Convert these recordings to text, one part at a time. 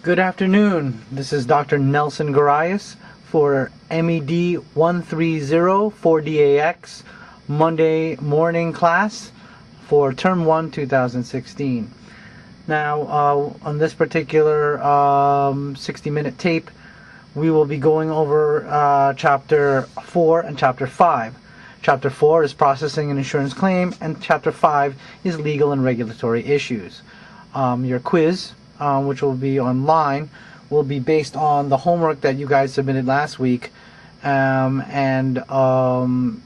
Good afternoon. This is Dr. Nelson Garias for MED130 4DAX Monday morning class for Term 1 2016. Now, on this particular 60-minute tape, we will be going over Chapter 4 and Chapter 5. Chapter 4 is Processing an Insurance Claim, and Chapter 5 is Legal and Regulatory Issues. Your quiz, which will be online, will be based on the homework that you guys submitted last week, and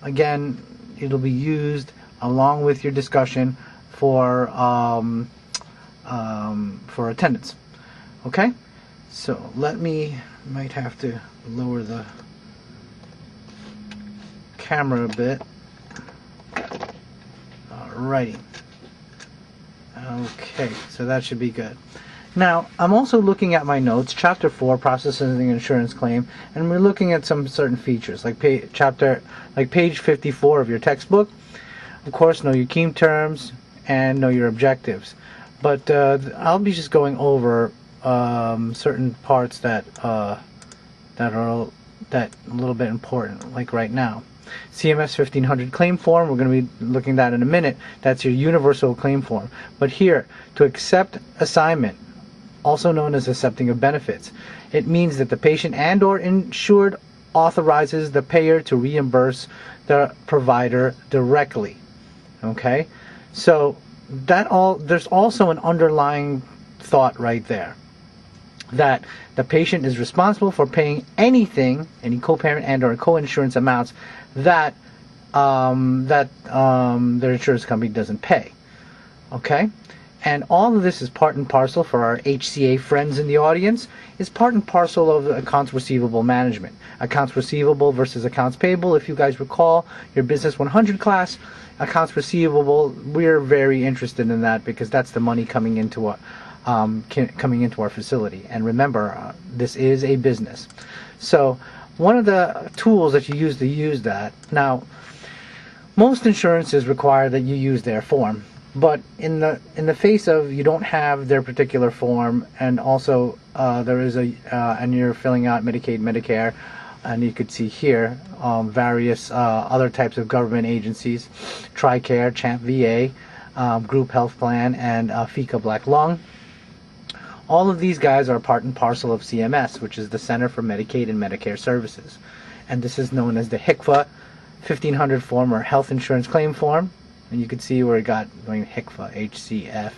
again, it'll be used along with your discussion for attendance. Okay, so might have to lower the camera a bit. Alrighty. Okay, so that should be good. Now, I'm also looking at my notes, Chapter 4, Processing an Insurance Claim, and we're looking at some certain features, like page 54 of your textbook. Of course, know your key terms and know your objectives. But I'll be just going over certain parts that are a little bit important, like right now. CMS 1500 claim form, we're going to be looking at that in a minute. That's your universal claim form. But here, to accept assignment, also known as accepting of benefits, it means that the patient and or insured authorizes the payer to reimburse the provider directly. Okay, so there's also an underlying thought right there, that the patient is responsible for paying anything, any co-parent and or co-insurance amounts that their insurance company doesn't pay. Okay, and all of this is part and parcel for our HCA friends in the audience, is part and parcel of accounts receivable management. Accounts receivable versus accounts payable. If you guys recall your Business 100 class, accounts receivable, we're very interested in that because that's the money coming into our facility. And remember, this is a business. So one of the tools that you use to use that, now most insurances require that you use their form, but in the face of you don't have their particular form, and also there is and you're filling out Medicaid, Medicare, and you could see here various other types of government agencies, TRICARE, CHAMP VA, Group Health Plan, and FICA Black Lung. All of these guys are part and parcel of CMS, which is the Center for Medicaid and Medicare Services. And this is known as the HCFA 1500 form, or Health Insurance Claim Form. And you can see where it got going, HCFA, HCF.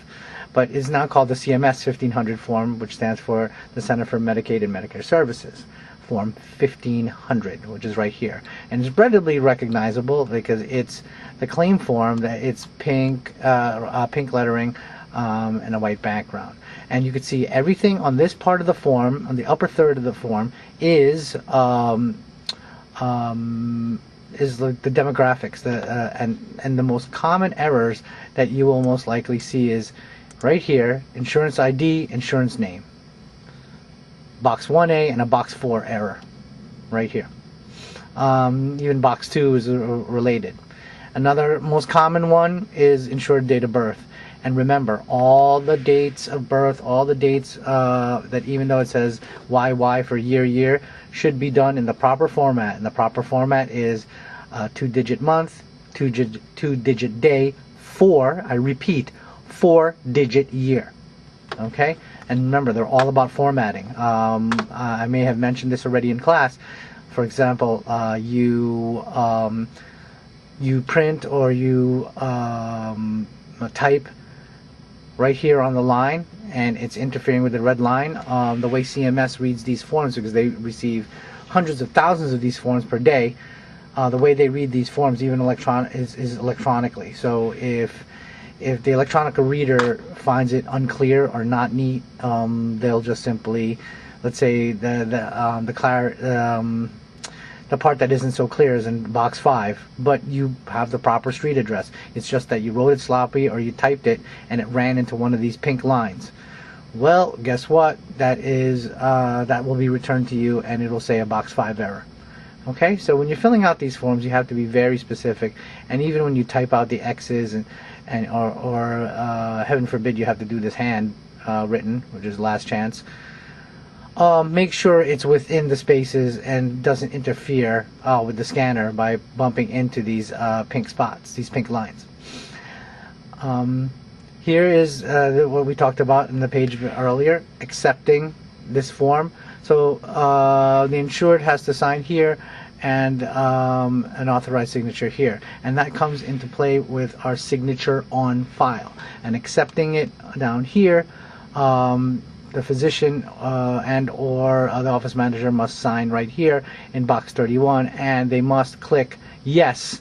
But it's now called the CMS 1500 form, which stands for the Center for Medicaid and Medicare Services. Form 1500, which is right here. And it's readily recognizable because it's the claim form, that it's pink lettering, and a white background. And you can see everything on this part of the form, on the upper third of the form, is like the demographics, and the most common errors that you will most likely see is right here: insurance ID, insurance name. Box 1A and a box 4 error, right here. Even box 2 is related. Another most common one is insured date of birth. And remember, all the dates of birth, all the dates that, even though it says YY for year, should be done in the proper format. And the proper format is 2-digit month, 2-digit day, 4-digit year. Okay? And remember, they're all about formatting. I may have mentioned this already in class. For example, you print or you type right here on the line, and it's interfering with the red line. The way CMS reads these forms, because they receive hundreds of thousands of these forms per day, the way they read these forms, even is electronically. So if the electronic reader finds it unclear or not neat, they'll just simply, let's say the part that isn't so clear is in box 5, but you have the proper street address. It's just that you wrote it sloppy, or you typed it and it ran into one of these pink lines. Well, guess what? That will be returned to you, and it'll say a box 5 error. Okay, so when you're filling out these forms, you have to be very specific, and even when you type out the X's or heaven forbid you have to do this hand written, which is last chance, make sure it's within the spaces and doesn't interfere with the scanner by bumping into these pink spots, these pink lines. Here is what we talked about in the page earlier, accepting this form. So the insured has to sign here and an authorized signature here, and that comes into play with our signature on file. And accepting it down here, the physician and or the office manager must sign right here in box 31, and they must click yes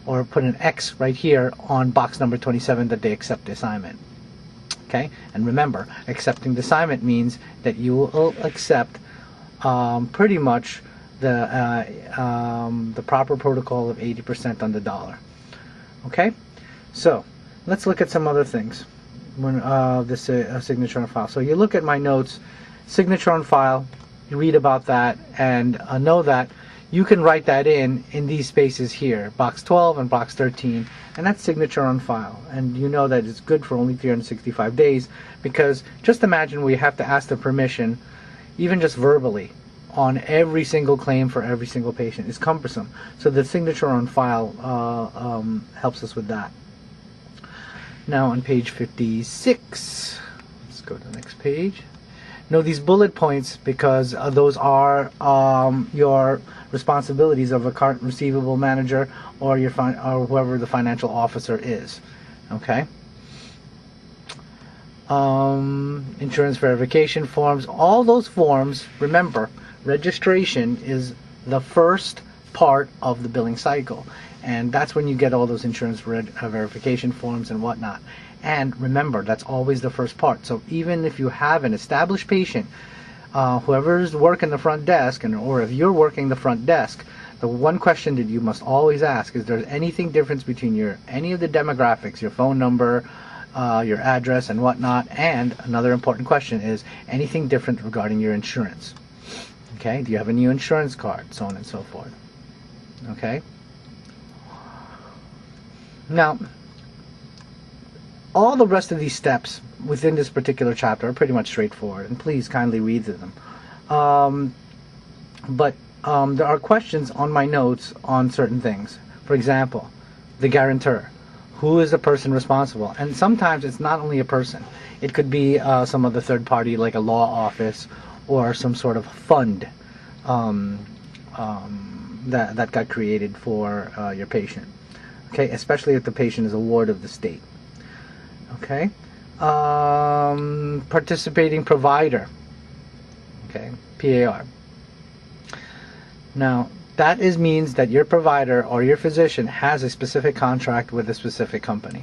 or put an X right here on box number 27 that they accept the assignment. Okay, and remember, accepting the assignment means that you will accept pretty much the proper protocol of 80% on the dollar. Okay, so let's look at some other things when this signature on file. So you look at my notes, signature on file, you read about that, and know that you can write that in these spaces here, box 12 and box 13, and that's signature on file. And you know that it's good for only 365 days, because just imagine we have to ask the permission, even just verbally, on every single claim for every single patient. It's cumbersome. So the signature on file helps us with that. Now on page 56, let's go to the next page. Know these bullet points, because those are your responsibilities of a current receivable manager or your or whoever the financial officer is. Okay. Insurance verification forms. All those forms, remember, registration is the first part of the billing cycle, and that's when you get all those insurance verification forms and whatnot. And remember, that's always the first part. So even if you have an established patient, whoever's working the front desk, or if you're working the front desk, the one question that you must always ask is, there anything difference between any of the demographics, your phone number, your address and whatnot? And another important question is, anything different regarding your insurance? Okay, do you have a new insurance card? So on and so forth. Okay. Now, all the rest of these steps within this particular chapter are pretty much straightforward, and please kindly read through them. But there are questions on my notes on certain things. For example, the guarantor. Who is the person responsible? And sometimes it's not only a person. It could be some other third party, like a law office or some sort of fund that got created for your patient. Okay, especially if the patient is a ward of the state. Okay, participating provider. Okay, PAR. Now, that means that your provider or your physician has a specific contract with a specific company.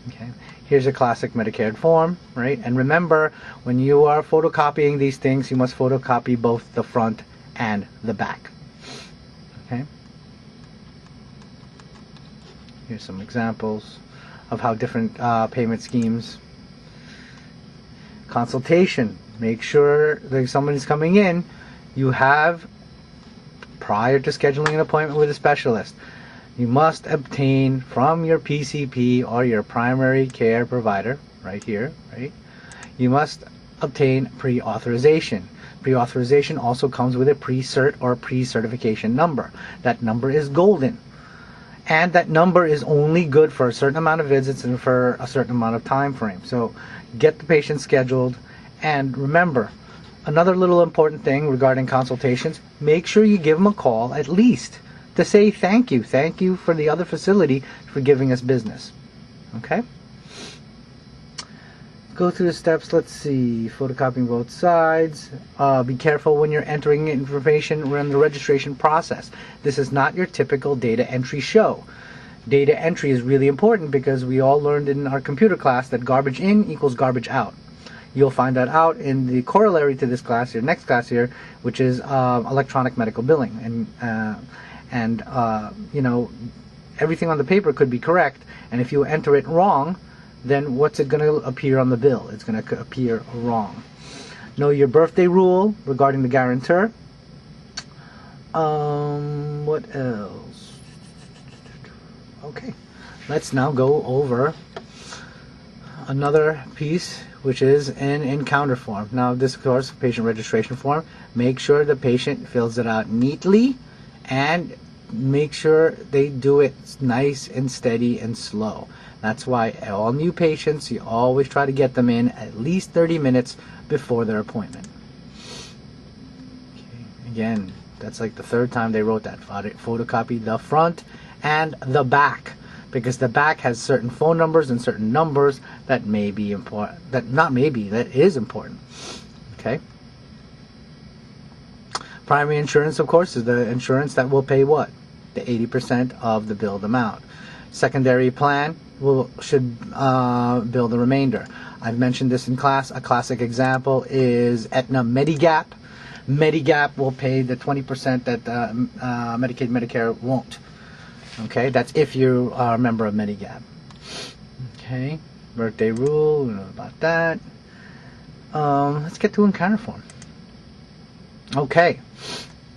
Okay, here's a classic Medicare form, right? And remember, when you are photocopying these things, you must photocopy both the front and the back. Okay. Here's some examples of how different payment schemes. Consultation. Make sure that if somebody's coming in, you have, prior to scheduling an appointment with a specialist, you must obtain from your PCP or your primary care provider, right here, right? You must obtain pre-authorization. Pre-authorization also comes with a pre-cert or pre-certification number. That number is golden. And that number is only good for a certain amount of visits and for a certain amount of time frame. So get the patient scheduled. And remember, another little important thing regarding consultations, make sure you give them a call at least to say thank you. Thank you for the other facility for giving us business. Okay? Go through the steps. Let's see. Photocopying both sides. Be careful when you're entering information in the registration process. This is not your typical data entry show. Data entry is really important because we all learned in our computer class that garbage in equals garbage out. You'll find that out in the corollary to this class, your next class here, which is electronic medical billing. And you know, everything on the paper could be correct, and if you enter it wrong, then what's it going to appear on the bill? It's going to appear wrong. Know your birthday rule regarding the guarantor. What else? Okay, let's now go over another piece, which is an encounter form. Now this, of course, patient registration form. Make sure the patient fills it out neatly, and make sure they do it nice and steady and slow. That's why all new patients, you always try to get them in at least 30 minutes before their appointment. Okay. Again, that's like the third time they wrote that. Photocopy the front and the back, because the back has certain phone numbers and certain numbers that may be important, that is important. Okay. Primary insurance, of course, is the insurance that will pay what? The 80% of the billed amount. Secondary plan should bill the remainder. I've mentioned this in class. A classic example is Aetna Medigap. Medigap will pay the 20% that Medicaid, Medicare won't. Okay, that's if you are a member of Medigap. Okay, birthday rule, we know about that. Let's get to encounter form. Okay,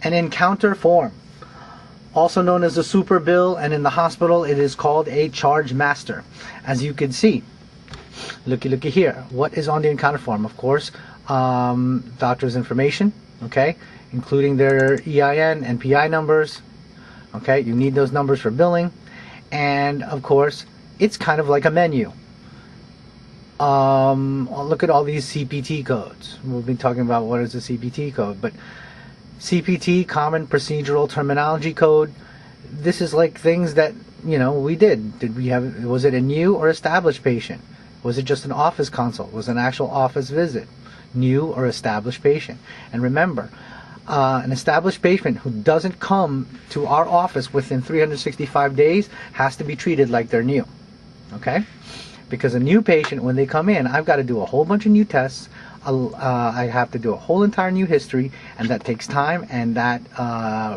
an encounter form, also known as a super bill, and in the hospital it is called a charge master. As you can see, looky here, what is on the encounter form? Of course, doctor's information, okay, including their EIN and PI numbers. Okay, you need those numbers for billing, and of course it's kind of like a menu. Look at all these CPT codes. We'll be talking about what is a CPT code, but CPT, Common Procedural Terminology Code, this is like things that, you know, we did. Was it a new or established patient? Was it just an office consult? Was it an actual office visit? New or established patient? And remember, an established patient who doesn't come to our office within 365 days has to be treated like they're new. Okay? Because a new patient, when they come in, I've got to do a whole bunch of new tests. I have to do a whole entire new history, and that takes time, and that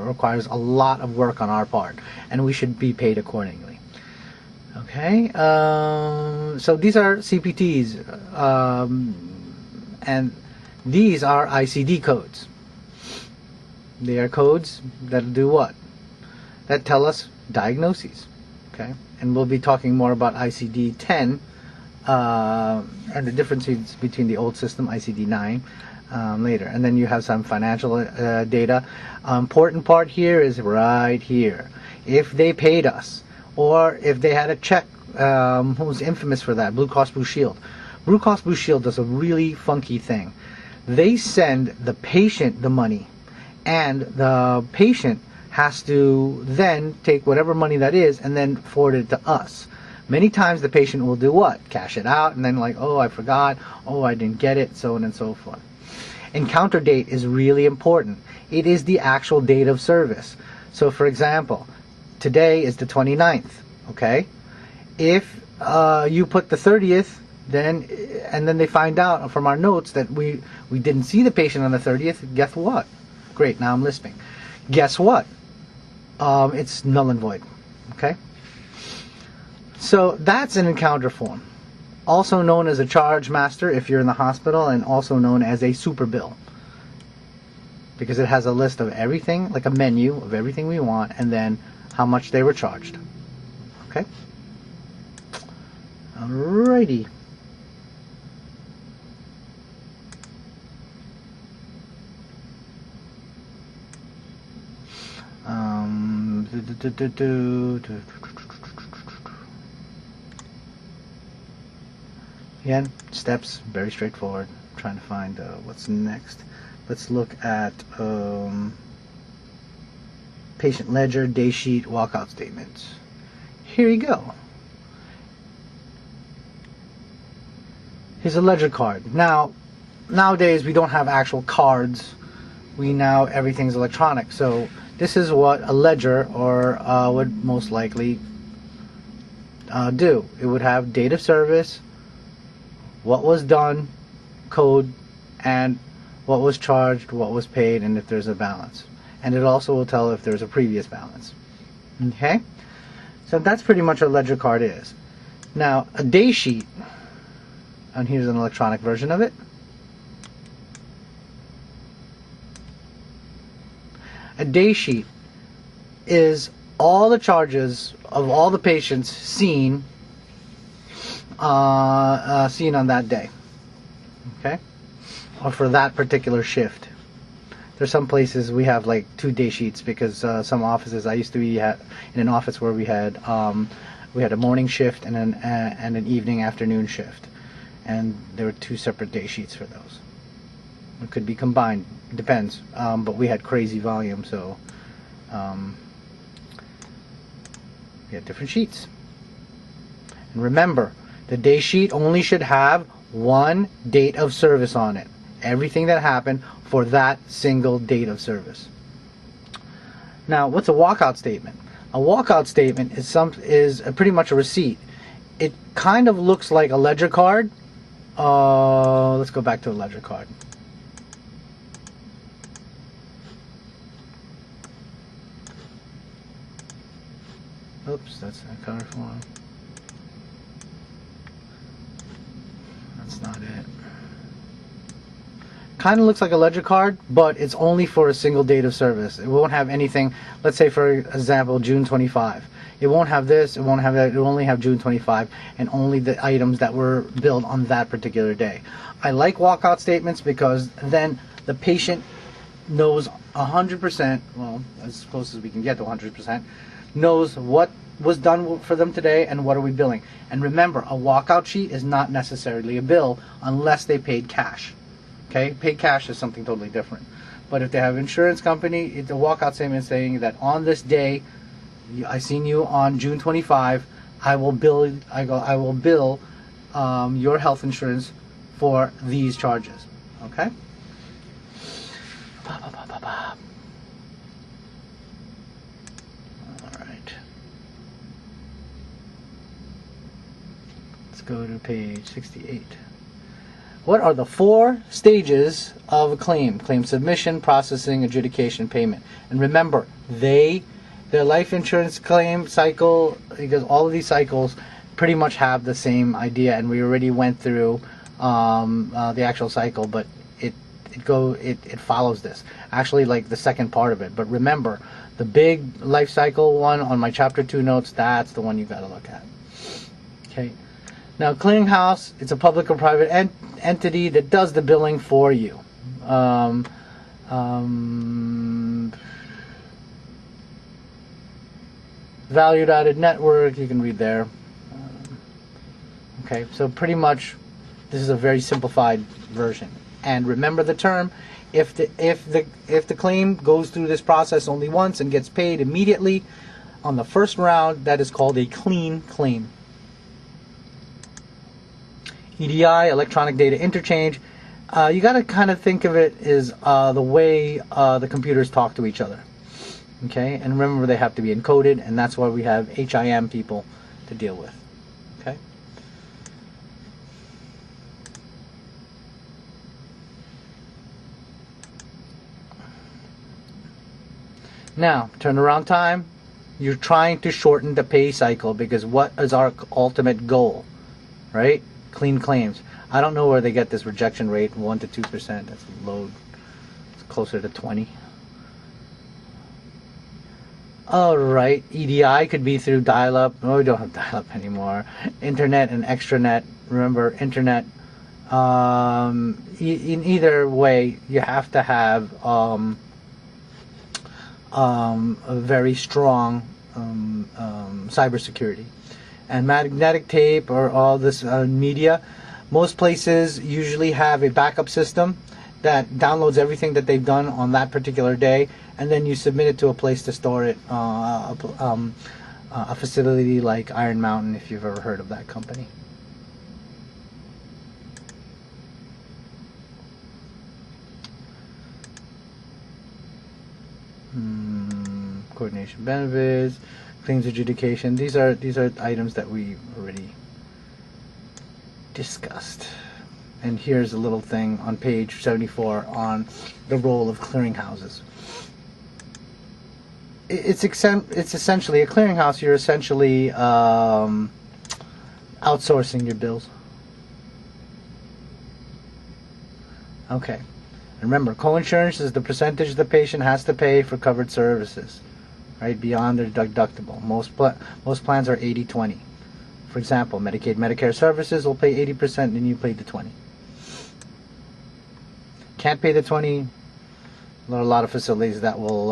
requires a lot of work on our part, and we should be paid accordingly. Okay? So these are CPTs, and these are ICD codes. They are codes that do what? That tell us diagnoses. Okay, and we'll be talking more about ICD-10 and the differences between the old system, ICD-9, later. And then you have some financial data. Important part here is right here. If they paid us, or if they had a check, who's infamous for that, Blue Cross Blue Shield. Blue Cross Blue Shield does a really funky thing. They send the patient the money, and the patient has to then take whatever money that is and then forward it to us. Many times the patient will do what? Cash it out and then like, oh, I forgot, oh, I didn't get it, so on and so forth. Encounter date is really important. It is the actual date of service. So for example, today is the 29th, okay? If you put the 30th, and then they find out from our notes that we didn't see the patient on the 30th, guess what? Great, now I'm lisping. Guess what? It's null and void. Okay? So that's an encounter form. Also known as a charge master if you're in the hospital, and also known as a super bill. Because it has a list of everything, like a menu of everything we want, and then how much they were charged. Okay? Alrighty. Again, steps, very straightforward. I'm trying to find what's next. Let's look at patient ledger, day sheet, walkout statement. Here you go. Here's a ledger card. Now, nowadays we don't have actual cards. Everything's electronic. So this is what a ledger would most likely do. It would have date of service, what was done, code, and what was charged, what was paid, and if there's a balance. And it also will tell if there's a previous balance. Okay? So that's pretty much what a ledger card is. Now, a day sheet, and here's an electronic version of it. A day sheet is all the charges of all the patients seen on that day. okay, or for that particular shift. There's some places we have like 2 day sheets because some offices, I used to be in an office where we had a morning shift and an evening afternoon shift, and there were 2 separate day sheets for those. It could be combined, it depends, but we had crazy volume, so we had different sheets. And remember, the day sheet only should have 1 date of service on it. Everything that happened for that single date of service. Now, what's a walkout statement? A walkout statement is pretty much a receipt. It kind of looks like a ledger card. Let's go back to a ledger card. Oops, that's a card form. That's not it. Kind of looks like a ledger card, but it's only for a single date of service. It won't have anything. Let's say, for example, June 25. It won't have this, it won't have that. It will only have June 25 and only the items that were billed on that particular day. I like walkout statements because then the patient knows 100%, well, as close as we can get to 100%, knows what was done for them today and what are we billing. And remember, a walkout sheet is not necessarily a bill unless they paid cash. Okay, paid cash is something totally different. But if they have an insurance company, it's a walkout statement saying that on this day, I seen you on June 25. I will bill your health insurance for these charges. Okay. All right. Let's go to page 68. What are the 4 stages of a claim? Claim submission, processing, adjudication, payment. And remember, their life insurance claim cycle, because all of these cycles pretty much have the same idea, and we already went through the actual cycle, but it follows this. Actually, like the second part of it. But remember, the big life cycle one on my chapter 2 notes, that's the one you got to look at. Okay. Now, clearinghouse, it's a public or private entity that does the billing for you. Value-added network, you can read there. Okay, so pretty much this is a very simplified version. And remember the term: if the claim goes through this process only once and gets paid immediately on the first round, that is called a clean claim. EDI, electronic data interchange. You got to kind of think of it as the way the computers talk to each other. Okay, and remember they have to be encoded, and that's why we have HIM people to deal with. Okay. Now, turnaround time. You're trying to shorten the pay cycle because what is our ultimate goal, right? Clean claims. I don't know where they get this rejection rate, 1 to 2%. That's low. It's closer to 20. All right, EDI could be through dial-up. Oh, we don't have dial-up anymore. Internet and extranet. Remember, internet. In either way, you have to have a very strong cybersecurity. And magnetic tape or all this media, most places usually have a backup system that downloads everything that they've done on that particular day, and then you submit it to a place to store it, a facility like Iron Mountain, if you've ever heard of that company. Coordination benefits, claims adjudication. These are items that we already discussed. And here's a little thing on page 74 on the role of clearinghouses. It's essentially a clearinghouse. You're essentially outsourcing your bills. Okay. Remember, coinsurance is the percentage the patient has to pay for covered services, right, beyond their deductible. Most plans are 80-20. For example, Medicaid, Medicare services will pay 80% and you pay the 20. can't pay the 20, there are a lot of facilities that will,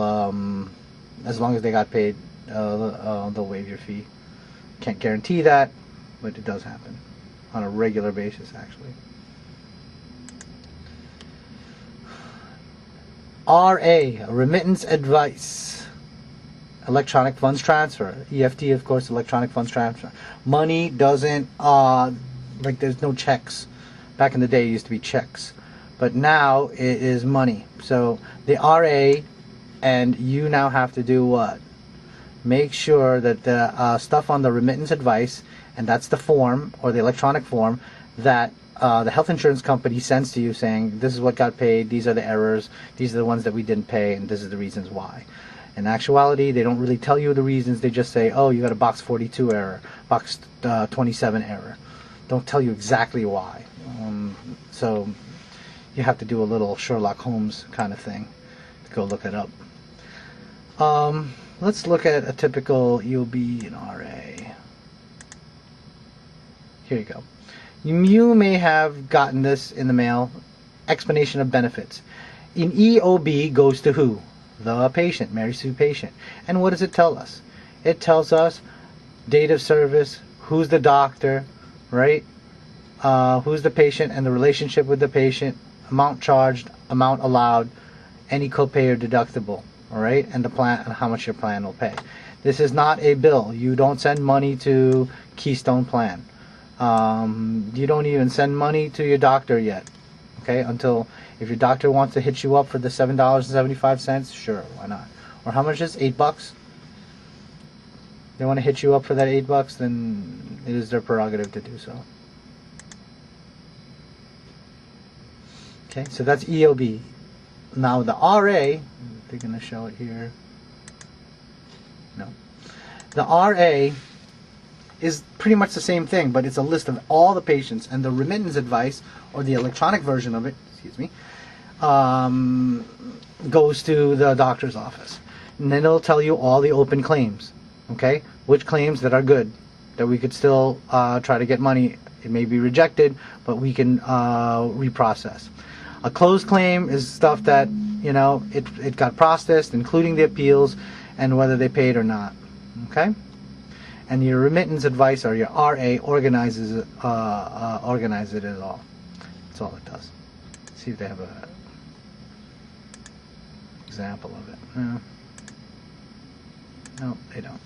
as long as they got paid, they'll waive your fee. Can't guarantee that, but it does happen on a regular basis, actually. RA, remittance advice, electronic funds transfer. EFT, of course, electronic funds transfer. Money doesn't, like there's no checks. Back in the day, it used to be checks, but now it is money. So the RA, and you now have to do what? Make sure that the stuff on the remittance advice, and that's the form or the electronic form that the health insurance company sends to you saying this is what got paid, these are the errors, these are the ones that we didn't pay, and this is the reasons why. In actuality, they don't really tell you the reasons. They just say, oh, you got a box 42 error, box 27 error. Don't tell you exactly why. So you have to do a little Sherlock Holmes kind of thing to go look it up. Let's look at a typical EOB and RA. Here you go. You may have gotten this in the mail. Explanation of benefits. In EOB goes to who? The patient, Mary Sue patient. And what does it tell us? It tells us date of service, who's the doctor, right? Who's the patient and the relationship with the patient, amount charged, amount allowed, any copay or deductible, all right? And the plan and how much your plan will pay. This is not a bill. You don't send money to Keystone Plan. You don't even send money to your doctor yet, okay? Until if your doctor wants to hit you up for the $7.75, sure, why not? Or how much is it? $8? They want to hit you up for that $8, then it is their prerogative to do so. Okay, so that's EOB. Now the RA, they're going to show it here. No. The RA is pretty much the same thing, but it's a list of all the patients, and the remittance advice, or the electronic version of it, excuse me, goes to the doctor's office. And then it'll tell you all the open claims, okay? Which claims that are good, that we could still try to get money. It may be rejected, but we can reprocess. A closed claim is stuff that, you know, it got processed, including the appeals, and whether they paid or not, okay? And your remittance advice, or your RA, organizes it all. That's all it does. Let's see if they have a example of it. No, they don't.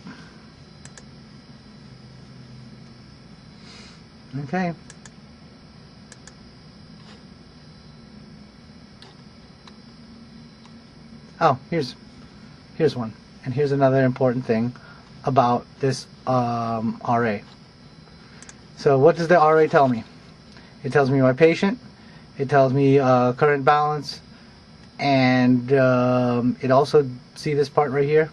Okay. Oh, here's one, and here's another important thing about this RA. So what does the RA tell me? It tells me my patient, it tells me current balance, and it also, see this part right here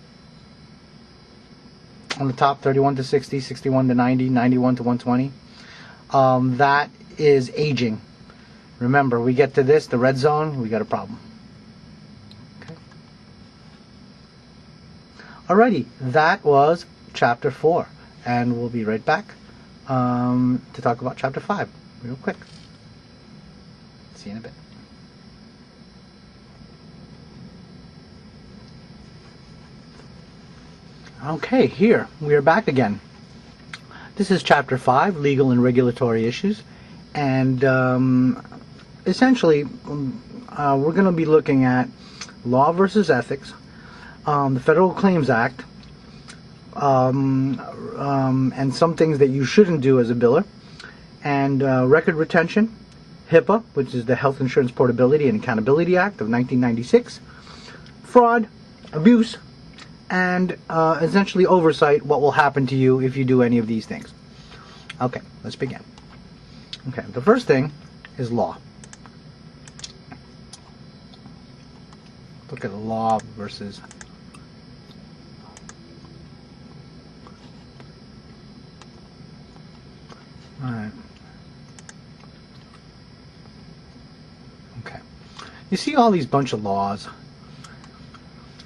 on the top, 31 to 60, 61 to 90, 91 to 120. That is aging. Remember, we get to this, the red zone, we got a problem. Okay. Alrighty, that was Chapter 4, and we'll be right back to talk about Chapter 5 real quick. See you in a bit. Okay, here we are back again. This is Chapter 5, Legal and Regulatory Issues, and essentially we're going to be looking at law versus ethics, the Federal Claims Act, and some things that you shouldn't do as a biller, and record retention, Hipaa, which is the Health Insurance Portability and Accountability Act of 1996, fraud, abuse, and essentially oversight, what will happen to you if you do any of these things. Okay, let's begin. Okay, the first thing is law. Look at law versus alright. Okay. You see all these bunch of laws.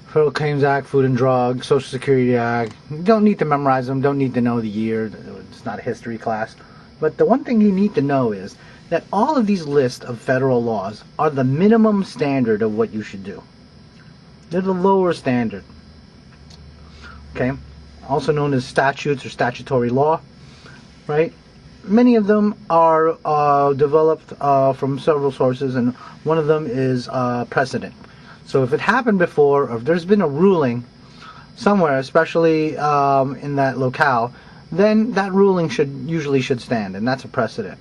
Federal Claims Act, Food and Drug, Social Security Act. You don't need to memorize them, don't need to know the year. It's not a history class. But the one thing you need to know is that all of these lists of federal laws are the minimum standard of what you should do. They're the lower standard. Okay? Also known as statutes or statutory law, right? Many of them are developed from several sources, and one of them is precedent. So if it happened before, or if there's been a ruling somewhere, especially in that locale, then that ruling usually should stand, and that's a precedent.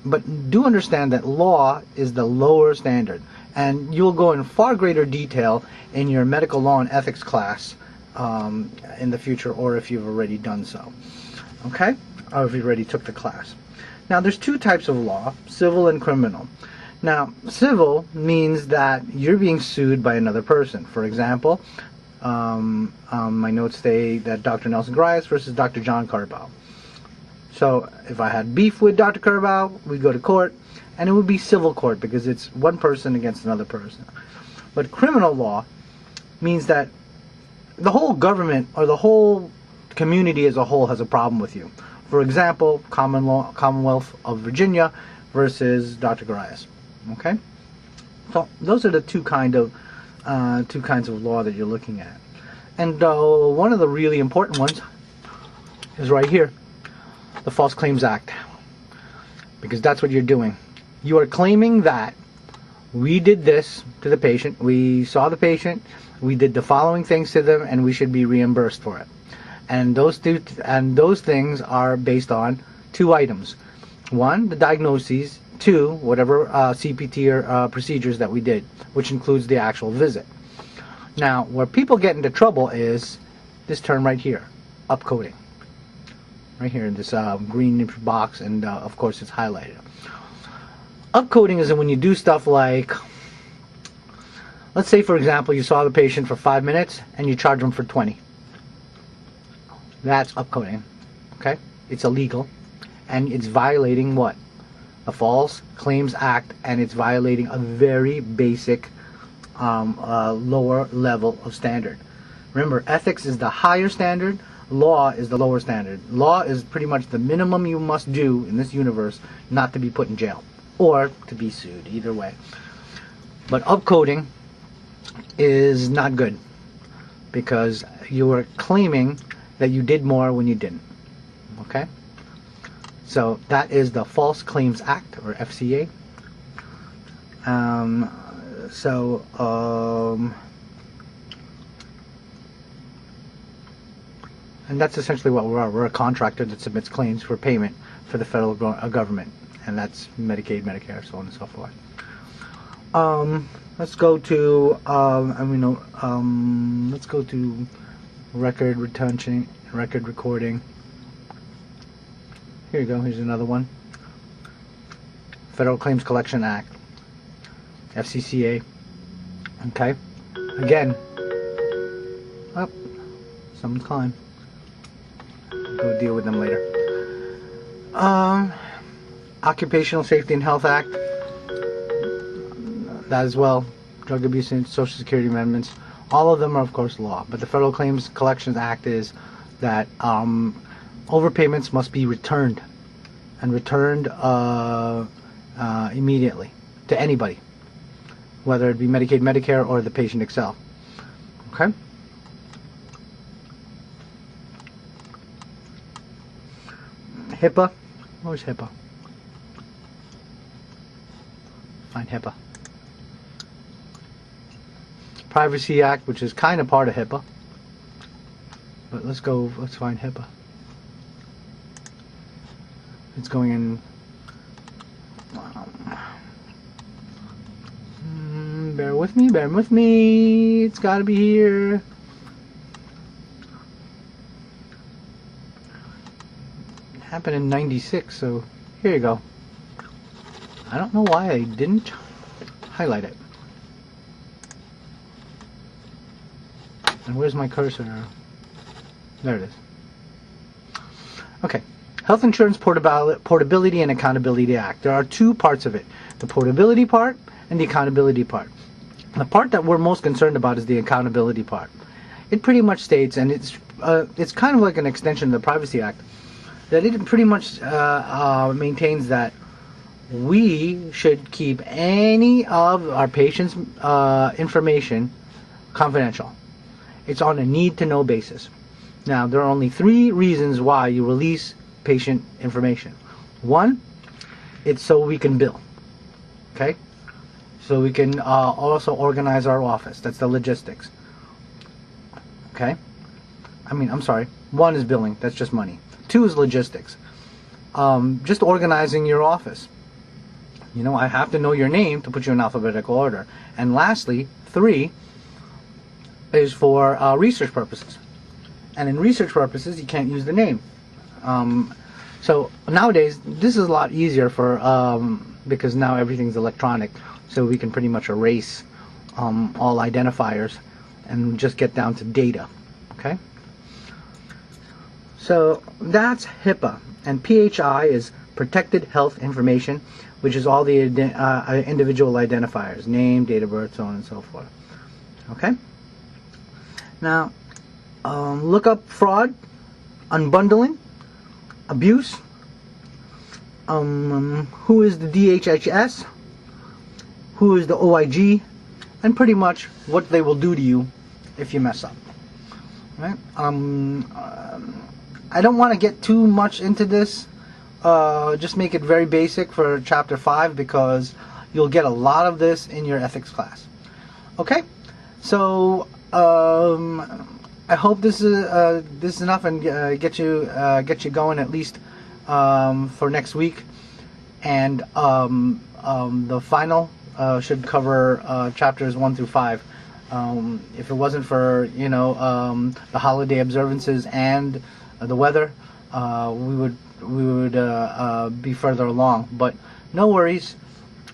But do understand that law is the lower standard, and you'll go in far greater detail in your medical law and ethics class in the future, or if you've already done so. Okay? Or if you already took the class. Now, there's two types of law, civil and criminal. Now, civil means that you're being sued by another person. For example, my notes say that Dr. Nelson Grias versus Dr. John Carbow. So, if I had beef with Dr. Carbow, we'd go to court, and it would be civil court because it's one person against another person. But criminal law means that the whole government or the whole community as a whole has a problem with you. For example, Commonwealth of Virginia versus Dr. Grias. Okay, so those are the two kinds of law that you're looking at, and one of the really important ones is right here, the False Claims Act, because that's what you're doing. You are claiming that we did this to the patient, we saw the patient, we did the following things to them, and we should be reimbursed for it. And those things are based on two items. One, the diagnoses. Two, whatever CPT or procedures that we did, which includes the actual visit. Now, where people get into trouble is this term right here, upcoding. Right here in this green box, and of course it's highlighted. Upcoding is when you do stuff like, let's say for example you saw the patient for 5 minutes and you charge them for 20. That's upcoding. Okay? It's illegal, and it's violating what? The False Claims Act, and it's violating a very basic lower level of standard. Remember, ethics is the higher standard, law is the lower standard. Law is pretty much the minimum you must do in this universe not to be put in jail or to be sued, either way. But upcoding is not good because you are claiming that you did more when you didn't. Okay? So that is the False Claims Act, or FCA. And that's essentially what we are. We're a contractor that submits claims for payment for the federal government, and that's Medicaid, Medicare, so on and so forth. Let's go to let's go to record retention, record recording. Here you go. Here's another one. Federal Claims Collection Act, FCCA. Okay. Again. Oh, someone's calling. Go deal with them later. Occupational Safety and Health Act. That as well. Drug abuse and Social Security amendments. All of them are, of course, law. But the Federal Claims Collections Act is that overpayments must be returned, and returned immediately to anybody, whether it be Medicaid, Medicare, or the patient itself. Okay? HIPAA. Where's HIPAA? Find HIPAA. Privacy Act, which is kind of part of HIPAA. But let's find HIPAA. It's going in. Bear with me. It's got to be here. It happened in '96, so here you go. I don't know why I didn't highlight it. And where's my cursor? There it is. Okay. Health Insurance Portability and Accountability Act. There are two parts of it. The portability part and the accountability part. The part that we're most concerned about is the accountability part. It pretty much states, and it's kind of like an extension of the Privacy Act, that it pretty much maintains that we should keep any of our patient's information confidential. It's on a need-to-know basis. Now, there are only 3 reasons why you release patient information. 1, it's so we can bill. Okay? So we can also organize our office. That's the logistics. Okay? I'm sorry. 1 is billing. That's just money. 2 is logistics. Just organizing your office. You know, I have to know your name to put you in alphabetical order. And lastly, 3 is for research purposes. And in research purposes, you can't use the name. So nowadays, this is a lot easier for because now everything's electronic, so we can pretty much erase all identifiers and just get down to data. Okay. So that's HIPAA, and PHI is Protected Health Information, which is all the individual identifiers, name, date of birth, so on and so forth. Okay. Now, look up fraud, unbundling, abuse, who is the DHHS, who is the OIG, and pretty much what they will do to you if you mess up. Right? I don't want to get too much into this. Just make it very basic for Chapter 5 because you'll get a lot of this in your ethics class. Okay? So, I hope this is enough and get you going at least for next week, and the final should cover chapters 1 through 5. If it wasn't for the holiday observances and the weather, we would be further along. But no worries,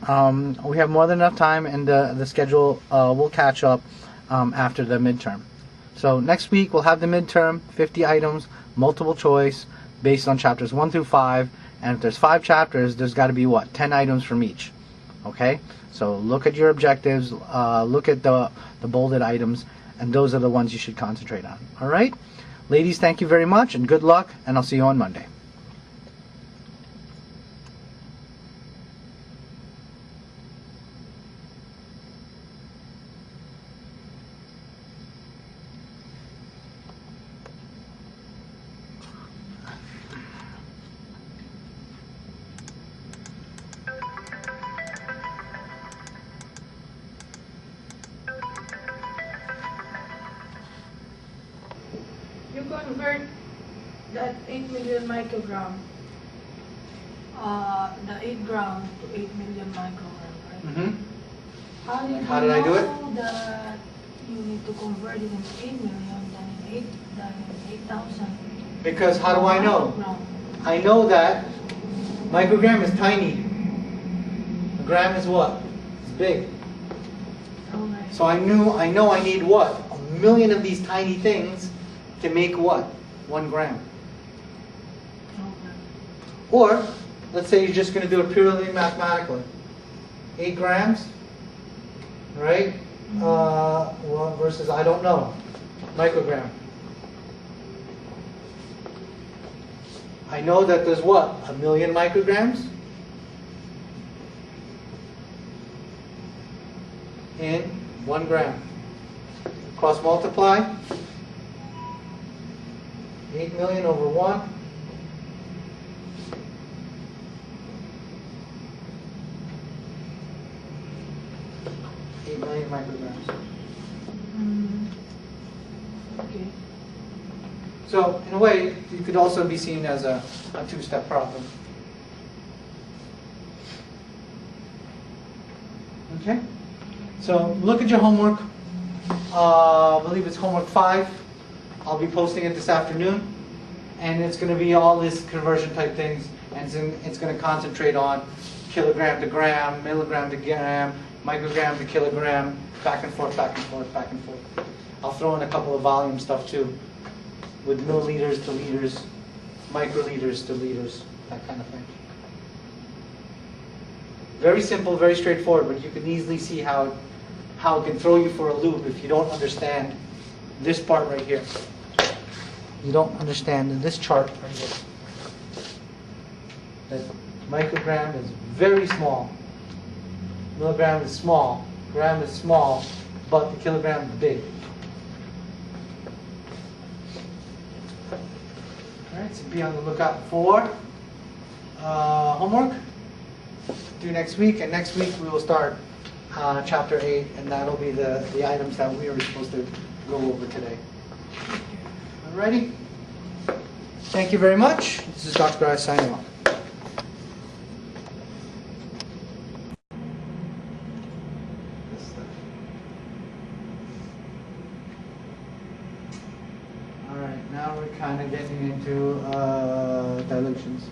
we have more than enough time, and the schedule will catch up after the midterm. So next week we'll have the midterm, 50 items, multiple choice, based on chapters 1 through 5. And if there's 5 chapters, there's got to be 10 items from each. Okay? So look at your objectives, look at the bolded items, and those are the ones you should concentrate on. All right? Ladies, thank you very much, and good luck, and I'll see you on Monday. Convert that 8 million microgram, the 8 gram to 8 million microgram, right? Mm-hmm. How did I do it? That you need to convert it into 8 million, then in 8,000. Because how do I know? No. I know that microgram is tiny. A gram is what? It's big. Okay. So I know I need what? 1 million of these tiny things to make what? 1 gram. Okay. Or, let's say you're just going to do it purely mathematically. 8 grams, right? Well, versus, I don't know, microgram. I know that there's what? 1 million micrograms in 1 gram. Cross multiply. 8 million over 1. Micrograms. Okay. So, in a way, it could also be seen as a 2-step problem. Okay? So, look at your homework. I believe it's homework 5. I'll be posting it this afternoon. And it's going to be all this conversion type things. And it's going to concentrate on kilogram to gram, milligram to gram, microgram to kilogram, back and forth, back and forth, back and forth. I'll throw in a couple of volume stuff too, with milliliters to liters, microliters to liters, that kind of thing. Very simple, very straightforward, but you can easily see how it can throw you for a loop if you don't understand this part right here. You don't understand this chart right here. Microgram is very small. Milligram is small. Gram is small, but the kilogram is big. Alright, so be on the lookout for homework. Due next week, and next week we will start Chapter 8, and that'll be the items that we were supposed to go over today. Alrighty? Thank you very much. This is Dr. Grice signing off. Alright, now we're kind of getting into dilutions.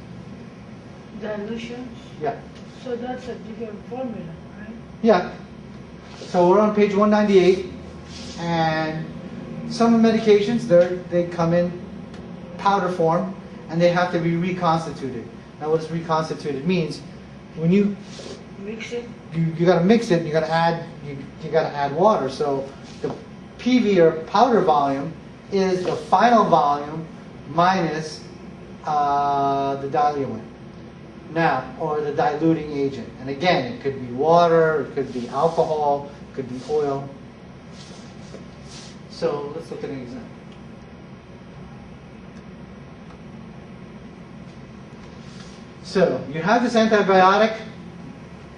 Dilutions? Yeah. So that's a different formula, right? Yeah. So we're on page 198, and some medications, they come in powder form, and they have to be reconstituted. Now, what does reconstituted means? When you Mix it. you got to mix it, you got to add water. So the PV, or powder volume, is the final volume minus the diluent. Now, or the diluting agent. And again, it could be water, it could be alcohol, it could be oil. So let's look at an example. So you have this antibiotic,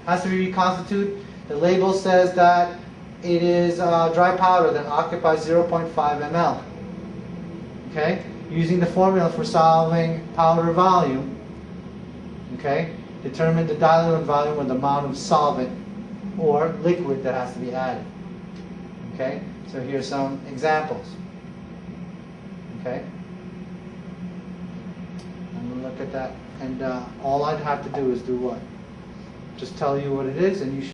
has to be reconstituted. The label says that it is dry powder that occupies 0.5 ml. Okay? Using the formula for solving powder volume, okay, determine the diluent volume or the amount of solvent or liquid that has to be added. Okay, so here's some examples. Okay, and we'll look at that. And all I'd have to do is do what? Just tell you what it is, and you should